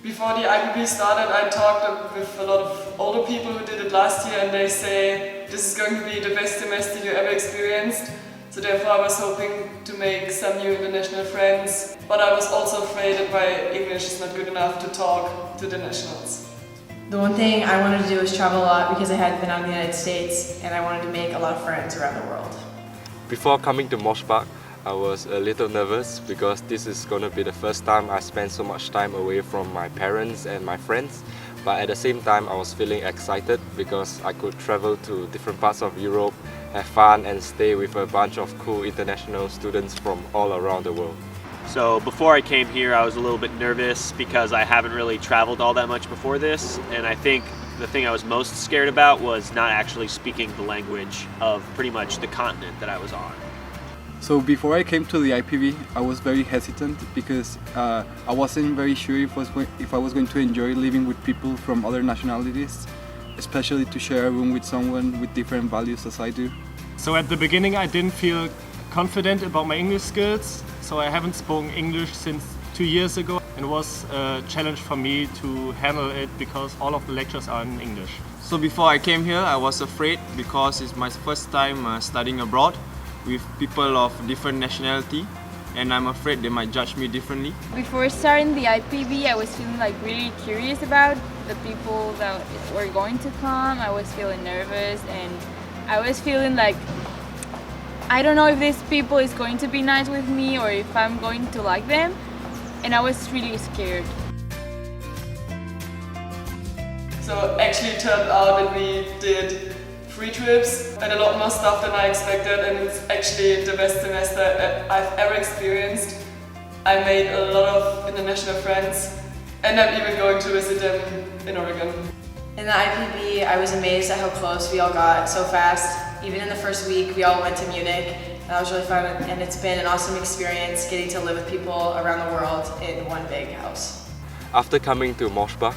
Before the IPB started, I talked with a lot of older people who did it last year, and they say this is going to be the best semester you ever experienced. So therefore I was hoping to make some new international friends, but I was also afraid that my English is not good enough to talk to the nationals. The one thing I wanted to do was travel a lot because I hadn't been out of the United States, and I wanted to make a lot of friends around the world. Before coming to Mosbach, I was a little nervous because this is going to be the first time I spent so much time away from my parents and my friends. But at the same time, I was feeling excited because I could travel to different parts of Europe, have fun and stay with a bunch of cool international students from all around the world. So before I came here, I was a little bit nervous because I haven't really traveled all that much before this, and I think the thing I was most scared about was not actually speaking the language of pretty much the continent that I was on. So before I came to the IPB, I was very hesitant because I wasn't very sure if I was going to enjoy living with people from other nationalities, especially to share a room with someone with different values as I do. So at the beginning I didn't feel confident about my English skills, so I haven't spoken English since 2 years ago, and it was a challenge for me to handle it because all of the lectures are in English. So before I came here, I was afraid because it's my first time studying abroad with people of different nationality, and I'm afraid they might judge me differently. Before starting the IPB, I was feeling really curious about the people that were going to come. I was feeling nervous, and I was feeling I don't know if this people is going to be nice with me or if I'm going to like them, and I was really scared. So actually it turned out that we did 3 trips and a lot more stuff than I expected, and it's actually the best semester I've ever experienced. I made a lot of international friends, and I'm even going to visit them in Oregon. In the IPB, I was amazed at how close we all got so fast. Even in the first week, we all went to Munich. That was really fun, and it's been an awesome experience getting to live with people around the world in one big house. After coming to Mosbach,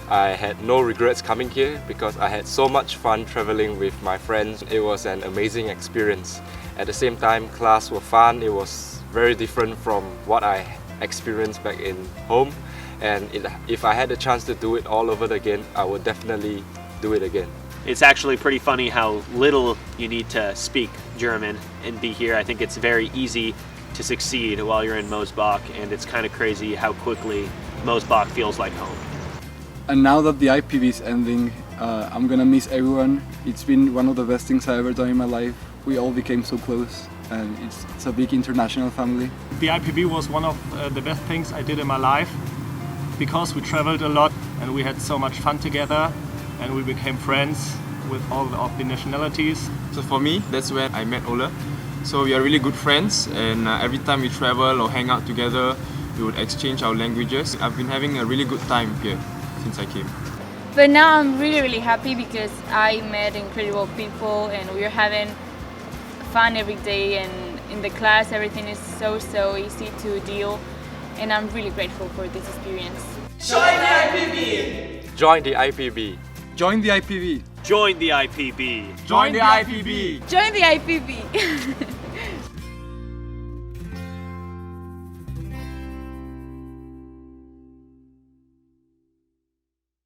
I had no regrets coming here because I had so much fun traveling with my friends. It was an amazing experience. At the same time, class were fun. It was very different from what I experienced back in home. And if I had the chance to do it all over again, I would definitely do it again. It's actually pretty funny how little you need to speak German and be here. I think it's very easy to succeed while you're in Mosbach, and it's kind of crazy how quickly Mosbach feels like home. And now that the IPB is ending, I'm gonna miss everyone. It's been one of the best things I've ever done in my life. We all became so close, and it's a big international family. The IPB was one of the best things I did in my life because we traveled a lot and we had so much fun together, and we became friends with all of the nationalities. So for me, that's when I met Ola. So we are really good friends, and every time we travel or hang out together, we would exchange our languages. I've been having a really good time here since I came. But now I'm really happy because I met incredible people, and we're having fun every day, and in the class everything is so easy to deal, and I'm really grateful for this experience. Join the IPB! Join the IPB! Join the IPB! Join the IPB! Join the IPB! Join the IPB!